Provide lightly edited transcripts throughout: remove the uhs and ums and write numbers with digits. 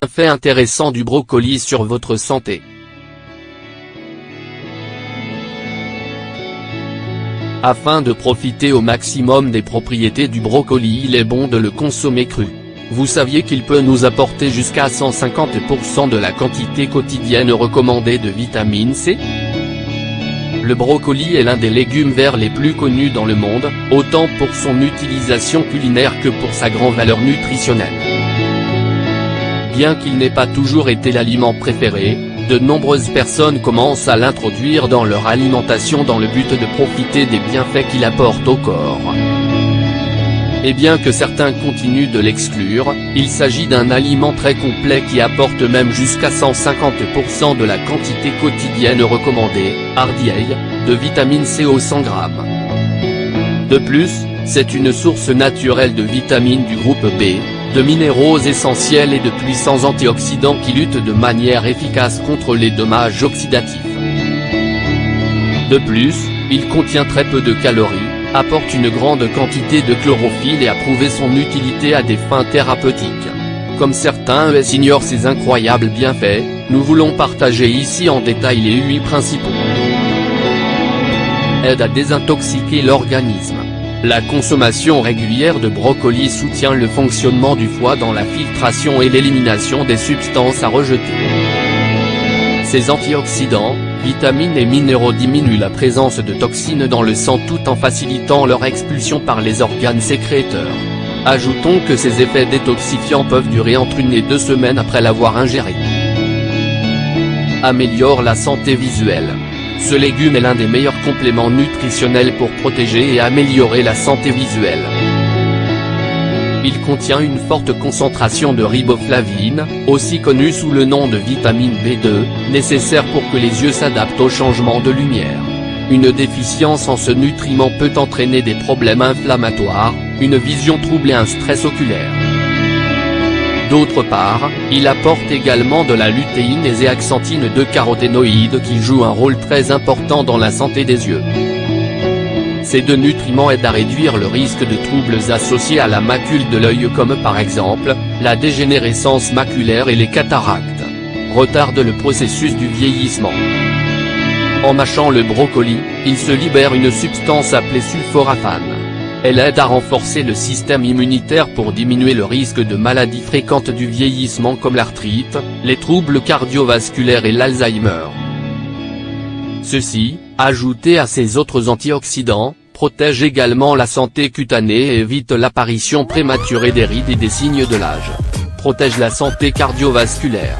Fait intéressant du brocoli sur votre santé. Afin de profiter au maximum des propriétés du brocoli, il est bon de le consommer cru. Vous saviez qu'il peut nous apporter jusqu'à 150% de la quantité quotidienne recommandée de vitamine C? Le brocoli est l'un des légumes verts les plus connus dans le monde, autant pour son utilisation culinaire que pour sa grande valeur nutritionnelle. Bien qu'il n'ait pas toujours été l'aliment préféré, de nombreuses personnes commencent à l'introduire dans leur alimentation dans le but de profiter des bienfaits qu'il apporte au corps. Et bien que certains continuent de l'exclure, il s'agit d'un aliment très complet qui apporte même jusqu'à 150% de la quantité quotidienne recommandée, RDA, de vitamine C au 100 grammes. De plus, c'est une source naturelle de vitamines du groupe B, de minéraux essentiels et de puissants antioxydants qui luttent de manière efficace contre les dommages oxydatifs. De plus, il contient très peu de calories, apporte une grande quantité de chlorophylle et a prouvé son utilité à des fins thérapeutiques. Comme certains ignorent ses incroyables bienfaits, nous voulons partager ici en détail les 8 principaux. Aide à désintoxiquer l'organisme. La consommation régulière de brocoli soutient le fonctionnement du foie dans la filtration et l'élimination des substances à rejeter. Ces antioxydants, vitamines et minéraux diminuent la présence de toxines dans le sang tout en facilitant leur expulsion par les organes sécréteurs. Ajoutons que ces effets détoxifiants peuvent durer entre 1 et 2 semaines après l'avoir ingéré. Améliore la santé visuelle. Ce légume est l'un des meilleurs compléments nutritionnels pour protéger et améliorer la santé visuelle. Il contient une forte concentration de riboflavine, aussi connue sous le nom de vitamine B2, nécessaire pour que les yeux s'adaptent au changement de lumière. Une déficience en ce nutriment peut entraîner des problèmes inflammatoires, une vision trouble et un stress oculaire. D'autre part, il apporte également de la lutéine et zéaxanthine, 2 caroténoïdes qui jouent un rôle très important dans la santé des yeux. Ces 2 nutriments aident à réduire le risque de troubles associés à la macule de l'œil comme par exemple, la dégénérescence maculaire et les cataractes. Retardent le processus du vieillissement. En mâchant le brocoli, il se libère une substance appelée sulforaphane. Elle aide à renforcer le système immunitaire pour diminuer le risque de maladies fréquentes du vieillissement comme l'arthrite, les troubles cardiovasculaires et l'Alzheimer. Ceci, ajouté à ces autres antioxydants, protège également la santé cutanée et évite l'apparition prématurée des rides et des signes de l'âge. Protège la santé cardiovasculaire.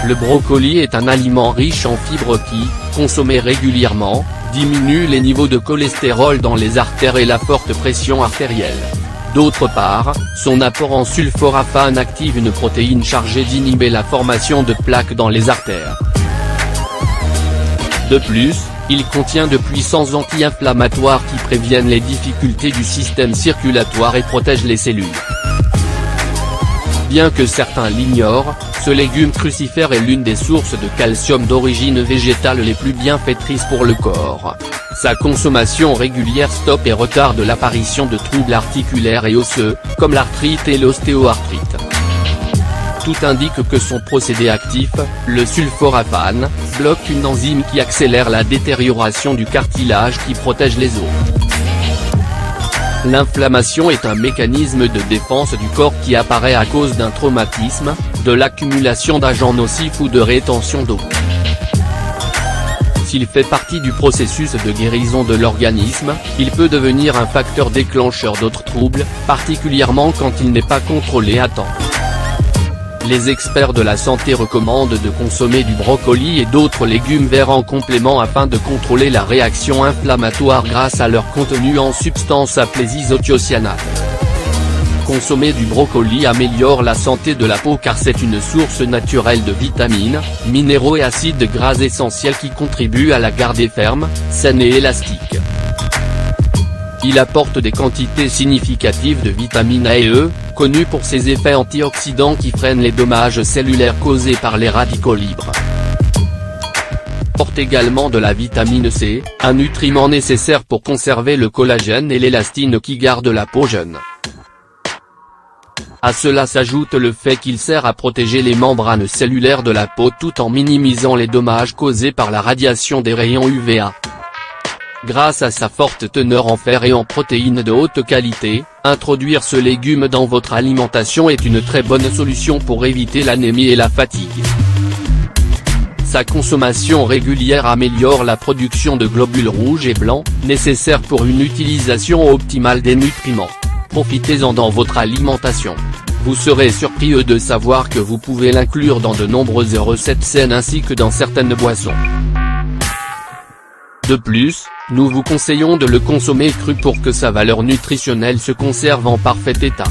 Le brocoli est un aliment riche en fibres qui, consommé régulièrement, diminue les niveaux de cholestérol dans les artères et la forte pression artérielle. D'autre part, son apport en sulforaphane active une protéine chargée d'inhiber la formation de plaques dans les artères. De plus, il contient de puissants anti-inflammatoires qui préviennent les difficultés du système circulatoire et protègent les cellules. Bien que certains l'ignorent, ce légume crucifère est l'une des sources de calcium d'origine végétale les plus bienfaitrices pour le corps. Sa consommation régulière stoppe et retarde l'apparition de troubles articulaires et osseux, comme l'arthrite et l'ostéoarthrite. Tout indique que son procédé actif, le sulforaphane, bloque une enzyme qui accélère la détérioration du cartilage qui protège les os. L'inflammation est un mécanisme de défense du corps qui apparaît à cause d'un traumatisme, de l'accumulation d'agents nocifs ou de rétention d'eau. S'il fait partie du processus de guérison de l'organisme, il peut devenir un facteur déclencheur d'autres troubles, particulièrement quand il n'est pas contrôlé à temps. Les experts de la santé recommandent de consommer du brocoli et d'autres légumes verts en complément afin de contrôler la réaction inflammatoire grâce à leur contenu en substances appelées isothiocyanates. Consommer du brocoli améliore la santé de la peau car c'est une source naturelle de vitamines, minéraux et acides gras essentiels qui contribuent à la garder ferme, saine et élastique. Il apporte des quantités significatives de vitamine A et E, connues pour ses effets antioxydants qui freinent les dommages cellulaires causés par les radicaux libres. Porte apporte également de la vitamine C, un nutriment nécessaire pour conserver le collagène et l'élastine qui gardent la peau jeune. À cela s'ajoute le fait qu'il sert à protéger les membranes cellulaires de la peau tout en minimisant les dommages causés par la radiation des rayons UVA. Grâce à sa forte teneur en fer et en protéines de haute qualité, introduire ce légume dans votre alimentation est une très bonne solution pour éviter l'anémie et la fatigue. Sa consommation régulière améliore la production de globules rouges et blancs, nécessaires pour une utilisation optimale des nutriments. Profitez-en dans votre alimentation. Vous serez surpris de savoir que vous pouvez l'inclure dans de nombreuses recettes saines ainsi que dans certaines boissons. De plus, nous vous conseillons de le consommer cru pour que sa valeur nutritionnelle se conserve en parfait état.